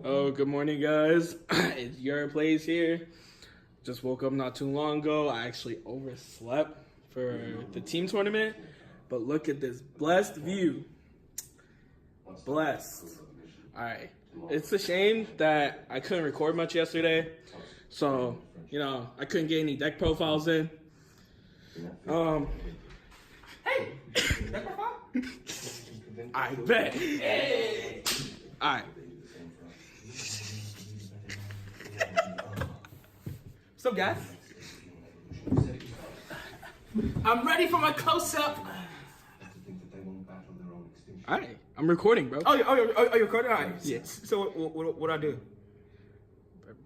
Oh, good morning, guys. It's your place here. Just woke up not too long ago. I actually overslept for the team tournament, but look at this blessed view. Blessed. All right. It's a shame that I couldn't record much yesterday, so I couldn't get any deck profiles in. Hey, deck profile? I bet. Hey. All right. What's up, guys? I'm ready for my close-up. All right. I'm recording, bro. Oh, you're recording? All right. Yeah. So what I do?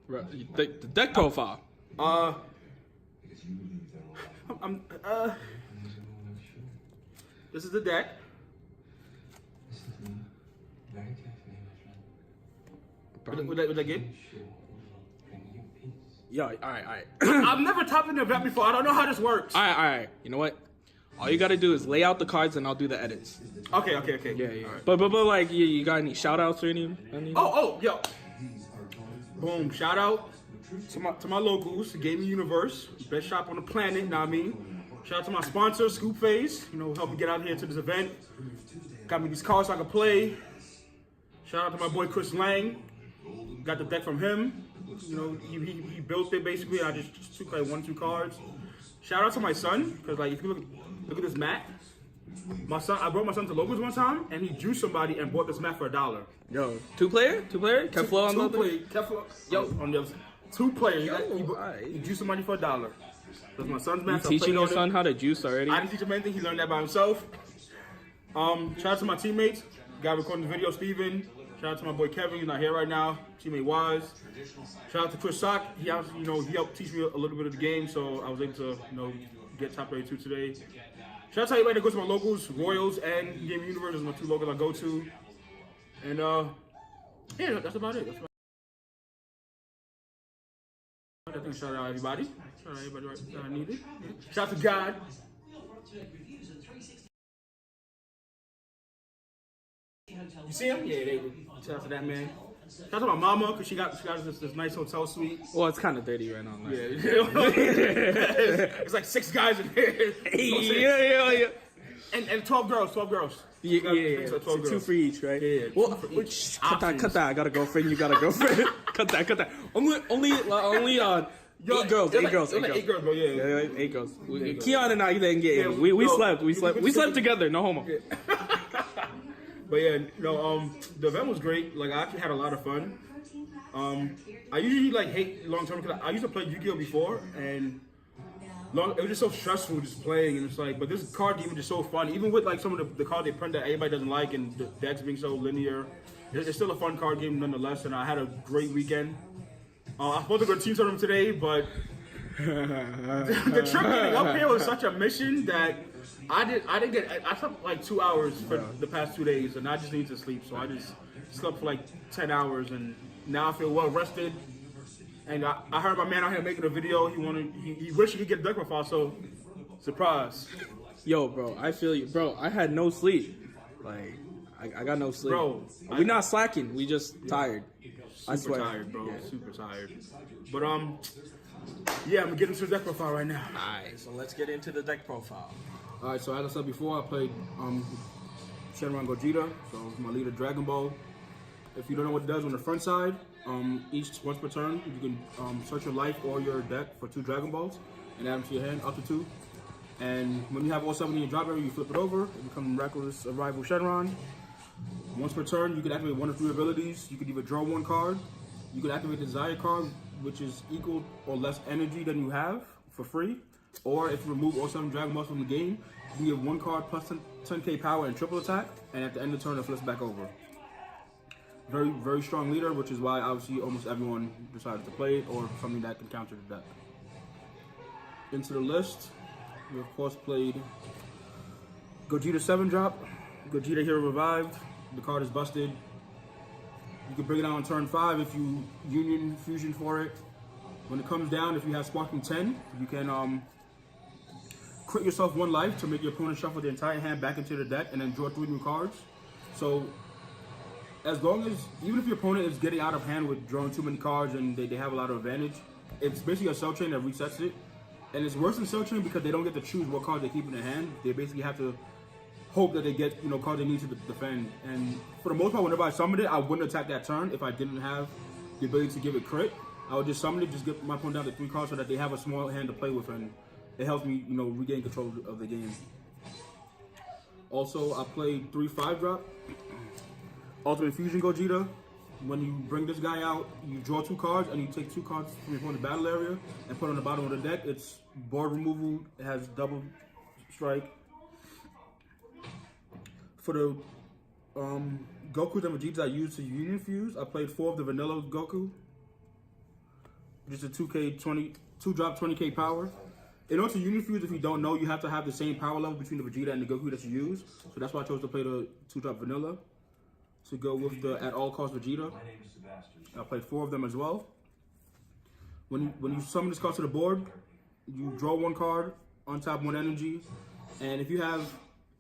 Bro, the deck profile. This is the deck. Would that get? Yo, all right. I've never topped in the event before. I don't know how this works. All right. You know what? All you gotta do is lay out the cards, and I'll do the edits. Okay. Yeah. Right. But like, you got any shout outs or anything? Yo. Boom! Shout out to my locals, Gaming Universe, best shop on the planet. Know what I mean? Shout out to my sponsor, Scoop Phase. Help me get out here to this event. Got me these cards so I can play. Shout out to my boy Chris Lang. Got the deck from him. He built it basically. I just took like 1-2 cards. Shout out to my son, because like if you look at this mat. I brought my son to Logan's one time, and he drew somebody and bought this mat for $1. Yo, two player? Keflo on the other? Yo, on the other side. 2 players. Alright. He drew somebody for $1. That's my son's mat. You teaching your son how to juice already? I didn't teach him anything. He learned that by himself. Shout out to my teammates. Guy recording the video, Steven. Shout out to my boy Kevin. He's not here right now. Teammate Wise. Shout out to Chris Sock. He helped teach me a little bit of the game, so I was able to get top 32 today. Shout out to everybody that goes to my locals, Royals and Gaming Universe. Those are my 2 locals I go to. And yeah, that's about it. I think shout out everybody. Shout out everybody that I needed. Shout out to God. You see him? Yeah, they shout out to that man. Shout out to my mama, because she got us this nice hotel suite. Well, it's kind of dirty right now. Yeah. It's like 6 guys in here. Yeah. And 12 girls. Yeah. 12 girls. 2 for each, right? Yeah. Well, cut that. I got a girlfriend. You got a girlfriend. cut that. Only 8 girls. 8 girls. 8 girls, bro. Yeah. 8 girls. Keon and I didn't get in. We slept. We slept together. No homo. Yeah. But yeah, the event was great. Like, I actually had a lot of fun. I usually hate long term because I used to play Yu-Gi-Oh before, and it was just so stressful just playing. And it's like, but this card game is just so fun. Even with like some of the cards they print that everybody doesn't like, and the decks being so linear, it's still a fun card game nonetheless. And I had a great weekend. I'm supposed to go to team tournament today, but the trip getting up here was such a mission that I slept like 2 hours for the past 2 days, and I just need to sleep. So I just slept for like 10 hours, and now I feel well rested. And I heard my man out here making a video. He wished he could get a deck profile. So surprise. Yo, bro, I feel you, bro. I had no sleep. Like I got no sleep. Bro, we're not slacking. We just tired. I swear. Tired, bro. Yeah. Super tired. But yeah, I'm gonna get into the deck profile right now. Alright, so let's get into the deck profile. Alright, so as I said before, I played Shenron Gogeta, so my leader Dragon Ball. If you don't know what it does on the front side, once per turn, you can search your life or your deck for 2 Dragon Balls and add them to your hand, up to 2. And when you have all 7 in your drop area, you flip it over, it becomes Miraculous Arrival Shenron. Once per turn, you can activate 1 of 3 abilities. You can either draw 1 card, you can activate the Desire card, which is equal or less energy than you have for free. Or if you remove all 7 Dragon Balls from the game, you give 1 card plus 10k power and triple attack, and at the end of the turn, it flips back over. Very, very strong leader, which is why obviously almost everyone decided to play it, or something that can counter the deck. Into the list, we of course played Gogeta 7-drop, Gogeta Hero Revived. The card is busted. You can bring it out on turn 5 if you Union Fusion for it. When it comes down, if you have Sparking 10, you can crit yourself 1 life to make your opponent shuffle the entire hand back into the deck and then draw 3 new cards. So as long as, even if your opponent is getting out of hand with drawing too many cards and they have a lot of advantage, it's basically a cell chain that resets it. And it's worse than cell chain because they don't get to choose what cards they keep in their hand. They basically have to hope that they get, you know, cards they need to defend. And for the most part, whenever I summoned it, I wouldn't attack that turn if I didn't have the ability to give it crit. I would just summon it, just get my opponent down to 3 cards so that they have a small hand to play with, and it helps me, you know, regain control of the game. Also, I played 3 5-drop. Ultimate Fusion Gogeta. When you bring this guy out, you draw 2 cards and you take 2 cards from your opponent's battle area and put it on the bottom of the deck. It's board removal. It has double strike. For the Gokus and Vegetas I used to Union Fuse, I played 4 of the vanilla Goku. Just a 2-drop 20k power. In order to Union Fuse, if you don't know, you have to have the same power level between the Vegeta and the Goku that you use. So that's why I chose to play the 2-drop vanilla to go with the at all cost Vegeta. I played 4 of them as well. When you summon this card to the board, you draw 1 card, untap 1 energy, and if you have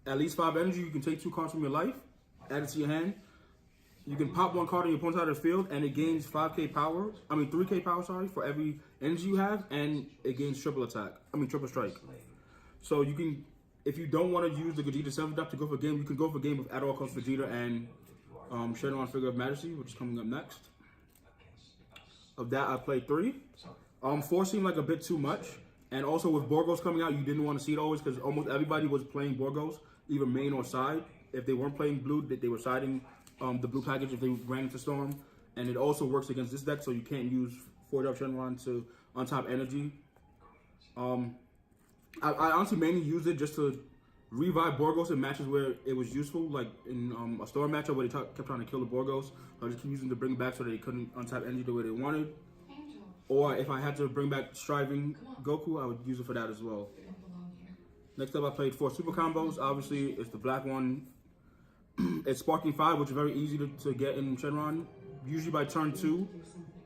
at least 5 energy, you can take 2 cards from your life, add it to your hand. You can pop 1 card on your opponent's side of the field, and it gains 3k power, sorry, for every energy you have, and it gains triple strike. So you can, if you don't want to use the Gogeta 7-drop to go for a game, you can go for a game with at all cost Vegeta and Shenron Figure of Majesty, which is coming up next. Of that, I played 3. 4 seemed like a bit too much, and also with Borgos coming out, you didn't want to see it always because almost everybody was playing Borgos, either main or side. If they weren't playing blue, they were siding the blue package if they ran into Storm, and it also works against this deck, so you can't use 4-drop Shenron to untap energy. I honestly mainly used it just to revive Borgos in matches where it was useful, like in a Storm matchup where they kept trying to kill the Borgos. I just keep using to bring it back so they couldn't untap energy the way they wanted. Or if I had to bring back Striving Goku, I would use it for that as well. Next up, I played 4 super combos. Obviously, it's the black one. It's Sparking 5, which is very easy to get in Shenron. Usually by turn 2,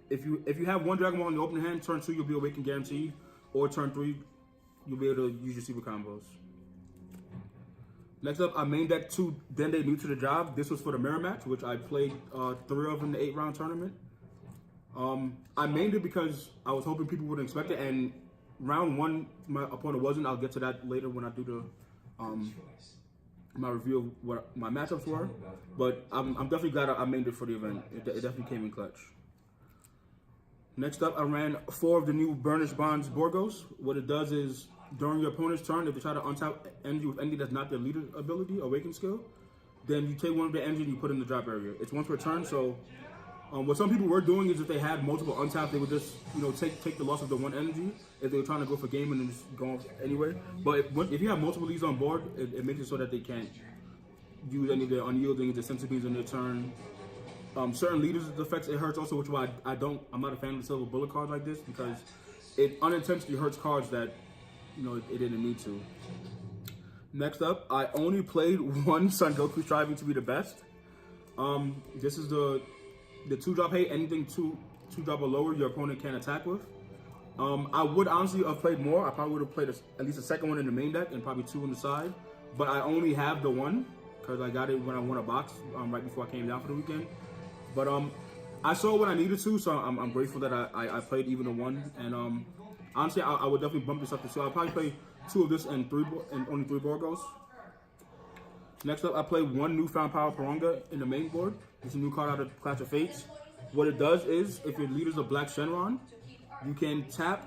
if you have 1 Dragon Ball in the open hand, turn 2 you'll be awakened guaranteed, or turn 3 you'll be able to use your super combos. Next up, I main deck 2 Dende new to the job. This was for the mirror match, which I played 3 of in the 8-round tournament. I mained it because I was hoping people wouldn't expect it, and round 1 my opponent wasn't. I'll get to that later when I do the my review of what my matchups were, but I'm definitely glad I made it for the event. It definitely came in clutch. Next up, I ran 4 of the new Burnished Bonds Borgos. What it does is, during your opponent's turn, if they try to untap energy with energy that's not their leader ability, Awaken skill, then you take 1 of the energy and you put it in the drop area. It's once per turn, so what some people were doing is if they had multiple untapped, they would just, you know, take the loss of the 1 energy if they were trying to go for game and then just go off anyway. But if you have multiple leads on board, it makes it so that they can't use any of their unyielding, the centipedes on their turn. Certain leaders' effects it hurts also, which is why I'm not a fan of the silver bullet cards like this, because it unintentionally hurts cards that, you know, it didn't need to. Next up, I only played 1 Son Goku striving to be the best. This is the 2-drop hate. Anything 2-drop or lower, your opponent can't attack with. I would honestly have played more. I probably would have played at least a second one in the main deck and probably 2 on the side. But I only have the 1 because I got it when I won a box right before I came down for the weekend. But I saw what I needed to, so I'm grateful that I played even the 1. And honestly, I would definitely bump this up to 2. I'll probably play 2 of this and only 3 Borgos. Next up, I play 1 Newfound Power Paronga in the main board. It's a new card out of Clash of Fates. What it does is, if your leader's a black Shenron, you can tap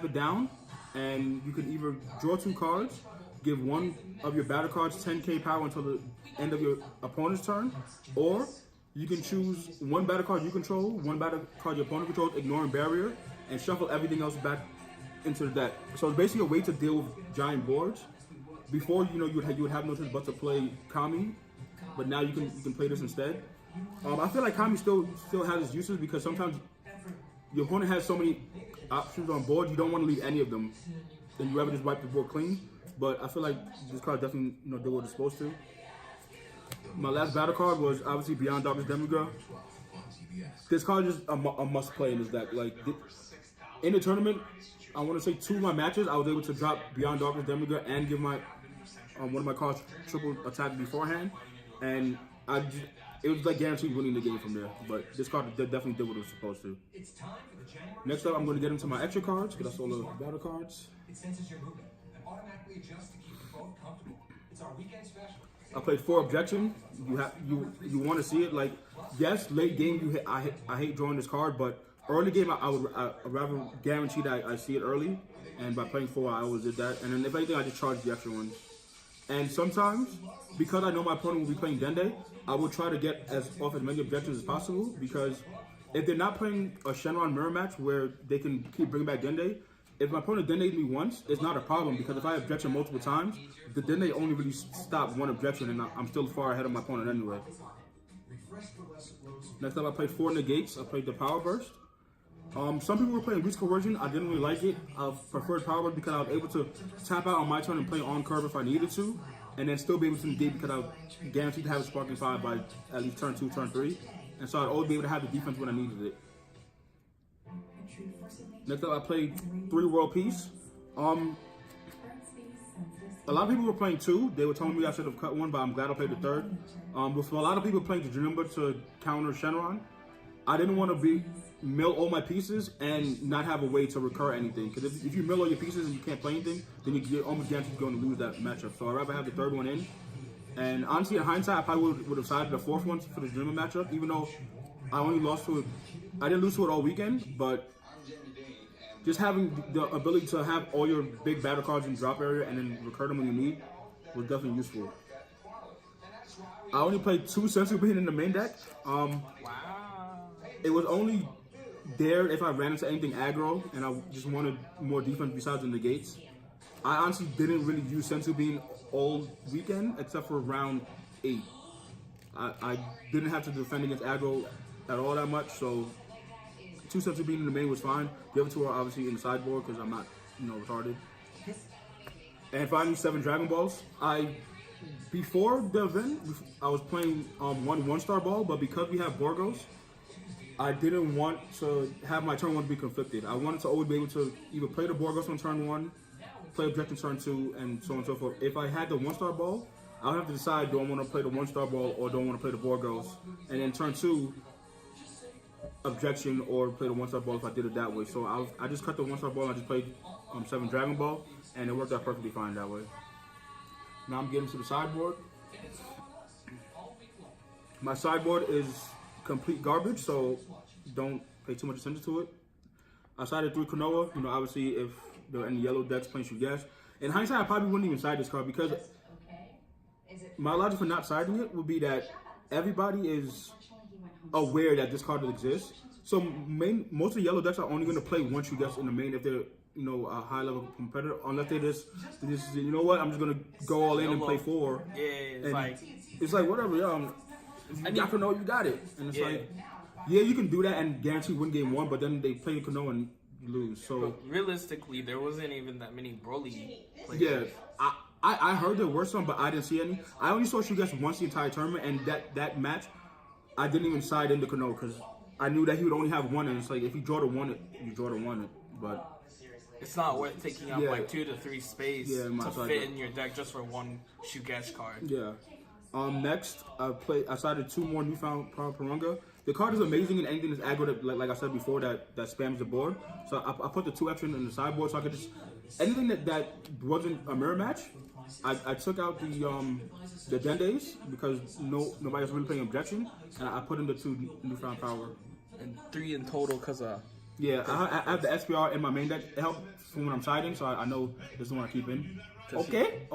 it down, and you can either draw 2 cards, give 1 of your battle cards 10k power until the end of your opponent's turn, or you can choose 1 battle card you control, 1 battle card your opponent controls, ignoring barrier, and shuffle everything else back into the deck. So it's basically a way to deal with giant boards. Before, you know, you would have no choice but to play Kami, but now you can play this instead. I feel like Kami still has its uses because sometimes your opponent has so many options on board, you don't want to leave any of them, and you ever just wipe the board clean. But I feel like this card definitely, you know, did what it's supposed to. My last battle card was obviously Beyond Darkness Demigod. This card is a must play in this deck. Like in the tournament, I want to say 2 of my matches, I was able to drop Beyond Darkness Demigod and give my one of my cards triple attack beforehand, and it was like guaranteed winning the game from there. But this card definitely did what it was supposed to. Next up, I'm going to get into my extra cards because that's all the battle cards. It senses your movement and automatically adjusts to keep you both comfortable. It's our weekend special. I played 4 objection. You want to see it, like, yes, late game I hate drawing this card, but early game I'd rather guarantee that I see it early, and by playing 4 I always did that. And then if anything I just charge the extra ones. And sometimes, because I know my opponent will be playing Dende, I will try to get off as many objectives as possible, because if they're not playing a Shenron mirror match where they can keep bringing back Dende, if my opponent Dende's me once, it's not a problem, because if I objection multiple times, the Dende only really stopped 1 objection, and I'm still far ahead of my opponent anyway. Next up, I played 4 negates. I played the Power Burst. Some people were playing Reach Coercion. I didn't really like it. I preferred Power Burst because I was able to tap out on my turn and play on curve if I needed to, and then still be able to negate because I was guaranteed to have a Sparking 5 by at least turn 2, turn 3. And so I'd always be able to have the defense when I needed it. Next up, I played 3 World Peace. A lot of people were playing 2. They were telling me I should have cut 1, but I'm glad I played the 3rd. But for a lot of people playing Janemba to counter Shenron, I didn't want to mill all my pieces and not have a way to recur anything. Because if you mill all your pieces and you can't play anything, then you're almost guaranteed going to lose that matchup. So I'd rather have the 3rd one in. And honestly, in hindsight, I probably would have sided the 4th one for the Janemba matchup, even though I only lost to it. I didn't lose to it all weekend, but just having the ability to have all your big battle cards in drop area and then recur them when you need was definitely useful. I only played 2 Sensu Bean in the main deck. It was only there if I ran into anything aggro and I just wanted more defense besides the negates. I honestly didn't really use Sensu Bean all weekend except for round 8. I didn't have to defend against aggro at all that much, so 2 Sensu Bean in the main was fine. The other 2 are obviously in the sideboard because I'm not, retarded. And finally, 7 Dragon Balls. Before the event, I was playing 1-star ball, but because we have Borgos, I didn't want to have my turn 1 be conflicted. I wanted to always be able to either play the Borgos on turn 1, play Objection turn 2, and so on and so forth. If I had the 1-star ball, I would have to decide, do I want to play the 1-star ball or do I want to play the Borgos? And then turn 2, Objection or play the 1-star ball if I did it that way. So I just cut the 1-star ball and I just played 7 Dragon Ball, and it worked out perfectly fine that way. Now I'm getting to the sideboard. My sideboard is complete garbage, so don't pay too much attention to it. I sided 3 Konoha. Obviously if there are any yellow decks playing Shugesh. In hindsight, I probably wouldn't even side this card because my logic for not siding it would be that everybody is aware that this card exists. So most of the yellow decks are only going to play one Shugesh in the main if they're a high level competitor, unless they just you know what, I'm just gonna go all in and play 4. Yeah, it's like whatever, y'all know you got it, and it's like, yeah, you can do that and guarantee win game 1, but then they play Konoha and lose. So but realistically, there wasn't even that many Broly players. Yeah, I heard there were some, but I didn't see any. I only saw Shugesh once the entire tournament, and that match, I didn't even side into Konoha because I knew that he would only have 1, and it's like if you draw the 1, you draw the 1, but. It's not worth taking up like 2 to 3 space to fit in your deck just for 1 Shugesh card. Yeah. Next, I sided 2 more Newfound Power Purunga. The card is amazing in anything that's aggro, like I said before, that spams the board. So I put the 2 extra in the sideboard so I could just anything that wasn't a mirror match. I took out the Dendes because nobody was really playing Objection, and I put in the 2 Newfound Power. And 3 in total because yeah, I have the SPR in my main deck. It helps when I'm siding, so I know this is the one I keep in. Okay.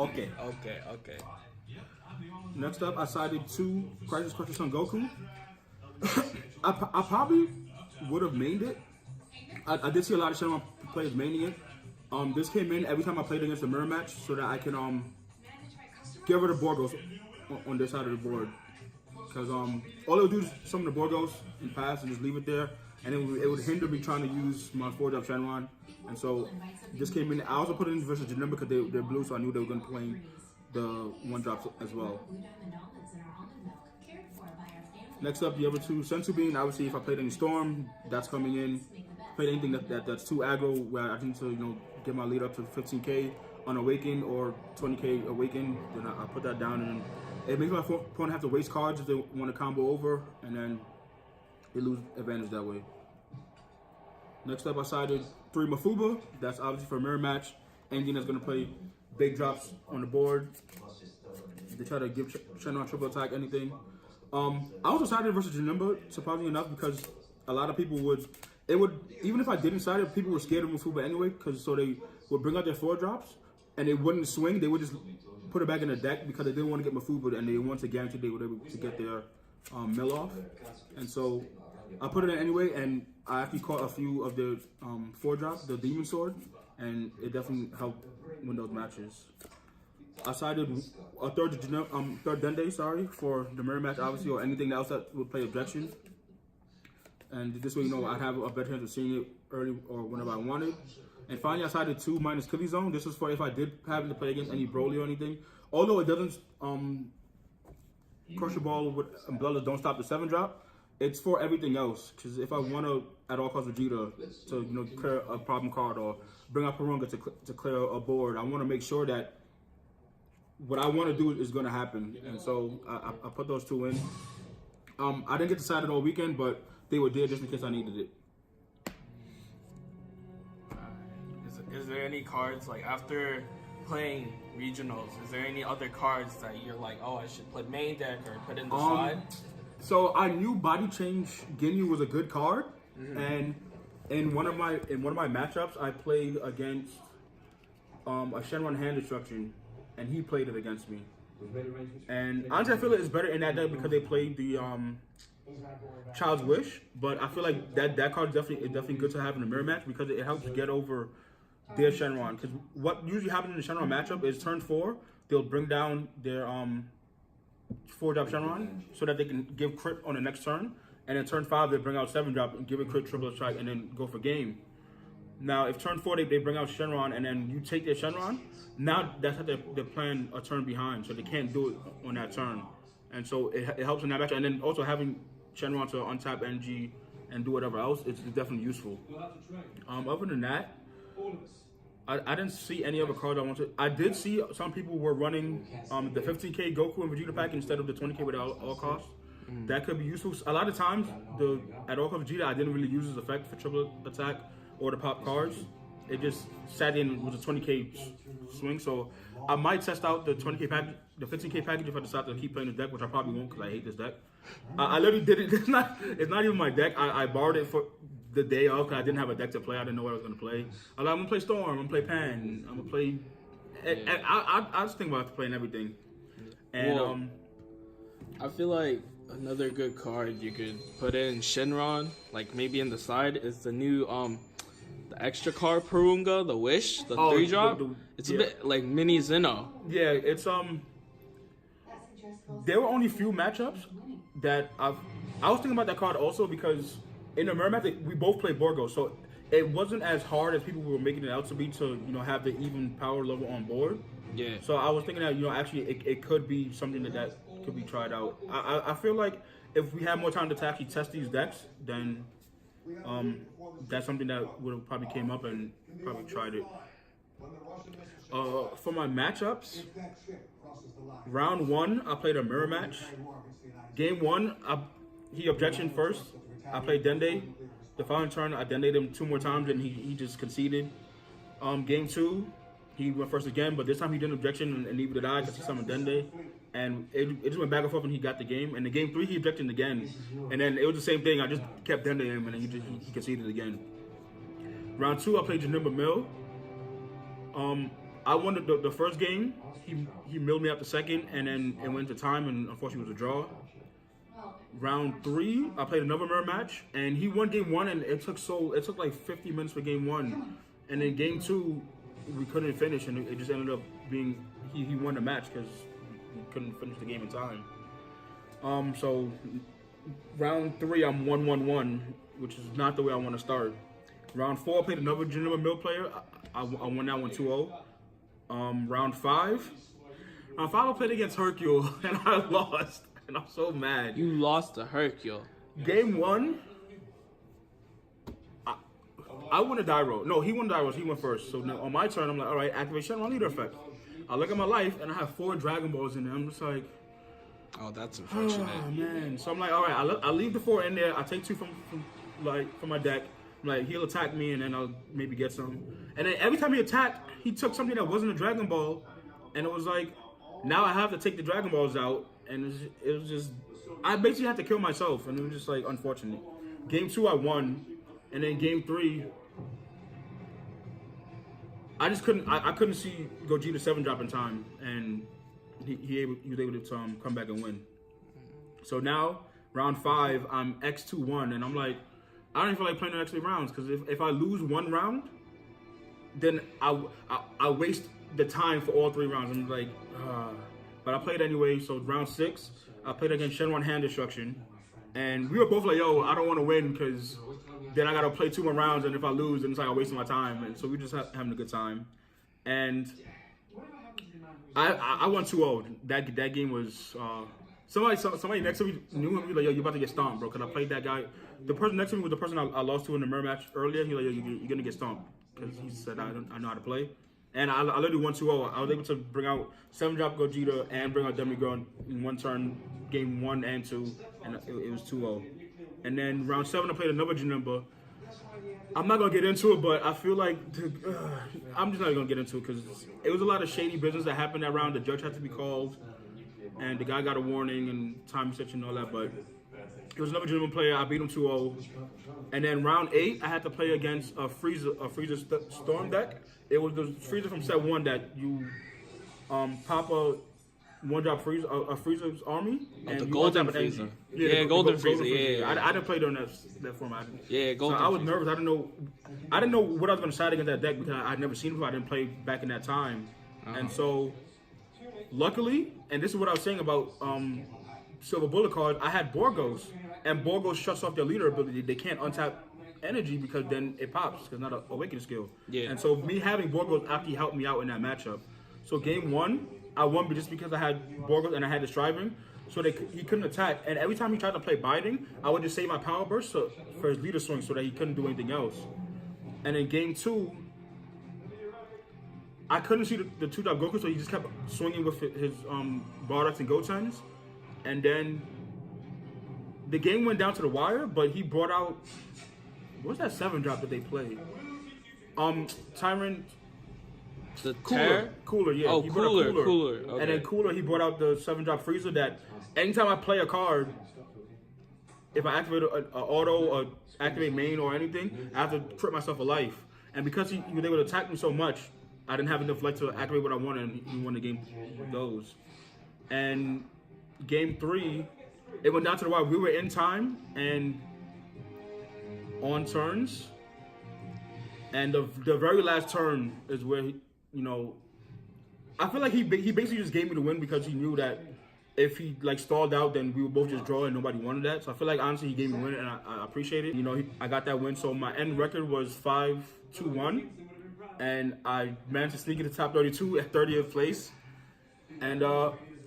Next up, I sided 2 Crisis Crusher Son Goku. I probably would have mained it. I did see a lot of Shenron players maining it. This came in every time I played against a mirror match so that I can get rid of Borgos on this side of the board. Because all it would do is summon the Borgos and pass and just leave it there. And it would hinder me trying to use my 4-drop Shenron. And so this came in. I also put it in versus Janemba because they're blue, so I knew they were going to play the 1-drops as well. Next up, the other 2 Sensu Bean. Obviously, if I played any Storm, that's coming in. Played anything that's too aggro where I need to get my lead up to 15k on Awaken or 20k Awaken, then I put that down and It makes my opponent have to waste cards if they want to combo over, and then they lose advantage that way. Next up, I sided 3 Mafuba. That's obviously for a mirror match. Anything that's going to play big drops on the board. They try to give Shenron triple attack, anything. I also sided versus Janemba, surprisingly enough, because a lot of people would, even if I didn't side it, people were scared of Mafuba anyway, so they would bring out their 4 drops, and they wouldn't swing, they would just put it back in the deck because they didn't want to get Mafuba, and they wanted to guarantee they were able to get their mill off. And so I put it in anyway, and I actually caught a few of the 4 drops, the Demon Sword, and it definitely helped win those matches. I sided a third Dende, for the mirror match, obviously, or anything else that would play objection. And this way, I'd have a better chance of seeing it early or whenever I wanted. And finally, I sided 2 minus Killy Zone. This is for if I did happen to play against any Broly or anything. Although it doesn't crush the ball with umbrellas, don't stop the 7 drop. It's for everything else. Because if I want to, at all costs, Vegeta to clear a problem card or bring up Purunga to clear a board, I want to make sure that what I want to do is going to happen. And so I put those 2 in. I didn't get to side it all weekend, but they were there just in case I needed it. Is there any cards, like, after playing regionals, is there any other cards that you're like, oh, I should put main deck or put in the side? So I knew Body Change Ginyu was a good card, and in one of my matchups, I played against a Shenron hand destruction, and he played it against me. And honestly, I feel like it's better in that deck because they played the Child's Wish, but I feel like that card is definitely good to have in a mirror match because it helps get over their Shenron. Because what usually happens in the Shenron matchup is turn 4, they'll bring down their 4-drop Shenron so that they can give crit on the next turn, and then turn 5 they bring out 7-drop and give a crit triple strike and then go for game. Now, if turn 4 they bring out Shenron and then you take their Shenron, now that's how they're playing a turn behind, so they can't do it on that turn. And so it helps in that match. And then also having Shenron to untap NG and do whatever else, it's definitely useful. Other than that, I didn't see any other cards I wanted. I did see some people were running the 15k Goku and Vegeta pack instead of the 20k with all costs. That could be useful. A lot of times, at all cost Vegeta, I didn't really use his effect for triple attack or the pop cards. It just sat in with a 20k swing. So I might test out the 20k package, the 15k package if I decide to keep playing this deck, which I probably won't because I hate this deck. I literally did it. It's not even my deck. I borrowed it for the day of because I didn't have a deck to play. I didn't know what I was going to play. I'm going to play Storm. I'm going to play Pan. I'm going to play... I just think about playing everything. And I feel like another good card you could put in Shenron, like maybe in the side, is the new the extra card Purunga, the Wish, the 3-drop. It's a bit like mini Zeno. Yeah, it's there were only few matchups that I was thinking about that card also because in the mirror match we both played Borgo, so it wasn't as hard as people were making it out to be to have the even power level on board. Yeah. So I was thinking that actually it could be something that could be tried out. I feel like if we had more time to actually test these decks, then that's something that would have probably came up and probably tried it. For my matchups, round 1 I played a mirror match. Game 1 he objection first. I played Dende. The following turn I Dended him 2 more times and he just conceded. Game 2 he went first again, but this time he didn't objection and neither did I because he summoned Dende. And it just went back and forth and he got the game. And in game 3 he objected again. And then it was the same thing. I just kept Dende him and then he conceded again. Round 2 I played Janemba Mill. I won the first game. He milled me out the second and then it went to time and unfortunately it was a draw. Round 3 I played another mirror match and he won game 1 and it took like 50 minutes for game 1. And then game 2 we couldn't finish and it just ended up being he won the match because he couldn't finish the game in time. So round 3 I'm 1-1-1, which is not the way I want to start. Round 4 I played another Janemba Mill player. I won that one 2-0. Round 5 I played against Hercule and I lost and I'm so mad. You lost to Hercule. Game 1 I won a die roll. No, he won die rolls. He went first. So now on my turn, I'm like, all right, activate Shenron leader effect. I look at my life and I have 4 Dragon Balls in there. I'm just like, Oh, that's unfortunate. Oh man. So I'm like, all right, I'll leave the 4 in there. I'll take 2 from my deck. I'm like, he'll attack me, and then I'll maybe get some. And then every time he attacked, he took something that wasn't a Dragon Ball, and it was like, now I have to take the Dragon Balls out, and it was just, I basically had to kill myself, and it was just like unfortunate. Game 2 I won, and then game 3, I just couldn't. I couldn't see Gogeta 7 drop in time, and he was able to come back and win. So now round 5, I'm X2-1, and I'm like, I don't even feel like playing the next 3 rounds because if I lose 1 round, then I waste the time for all 3 rounds. I'm like, but I played anyway. So round 6, I played against Shenron Hand Destruction, and we were both like, yo, I don't want to win because then I gotta play 2 more rounds, and if I lose, then it's like I'm wasting my time. And so we just having a good time, and I won 2-0. That game was somebody next to me knew him. He was like, yo, you about to get stomped, bro. Because I played that guy. The person next to me was the person I lost to in the mirror match earlier. He was like, yo, you're gonna get stomped because he said I know how to play. And I literally won 2-0. I was able to bring out 7-drop Gogeta and bring out Demigirl in 1 turn, game 1 and 2, and it was 2-0. And then round 7, I played another Janemba. I'm not gonna get into it, but I feel like I'm just not gonna get into it because it was a lot of shady business that happened that round. The judge had to be called, and the guy got a warning and time restriction and all that. But it was another Janemba player. I beat him 2-0. And then round 8, I had to play against a Frieza Storm deck. It was the Frieza from set 1 that you pop a 1-drop Frieza's army. And the golden Frieza. Yeah, golden Frieza. Yeah. I didn't play during that format. Yeah, golden. So I was nervous. I didn't know what I was going to side against that deck because I'd never seen it before. I didn't play back in that time. And so, luckily, and this is what I was saying about Silver Bullet cards, I had Borgos, and Borgos shuts off their leader ability. They can't untap energy because then it pops because it's not an awakening skill. Yeah. And so me having Borgos actually helped me out in that matchup. So game 1, I won just because I had Borgos and I had the Striving, so he couldn't attack. And every time he tried to play Biding, I would just save my Power Burst for his leader swing so that he couldn't do anything else. And in game 2, I couldn't see the 2-drop Goku, so he just kept swinging with his Bardock and Gotens. And then the game went down to the wire, but he brought out, what's that 7-drop that they played? Tyrant. The Cooler, yeah. Oh, he Cooler. Okay. And then Cooler, he brought out the 7-drop Frieza that anytime I play a card, if I activate an auto or activate main or anything, I have to trip myself a life. And because he was able to attack me so much, I didn't have enough life to activate what I wanted, and he won the game with those. And game 3, it went down to the wire. We were in time and on turns. And the very last turn is where he, I feel like he basically just gave me the win because he knew that if he stalled out, then we would both just draw and nobody wanted that. So I feel like honestly he gave me the win and I appreciate it. I got that win. So my end record was 5-2-1, and I managed to sneak into top 32 at 30th place. And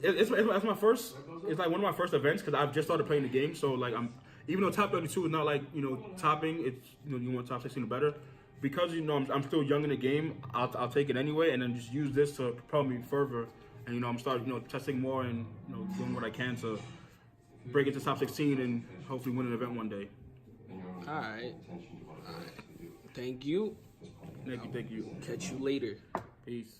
it's my first. It's like one of my first events because I've just started playing the game. So even though top 32 is not topping, it's you want top 16 or better. Because I'm still young in the game, I'll take it anyway, and then just use this to propel me further. And I'm starting testing more and doing what I can to break into top 16 and hopefully win an event one day. All right. Thank you. Thank you. Catch you later. Peace.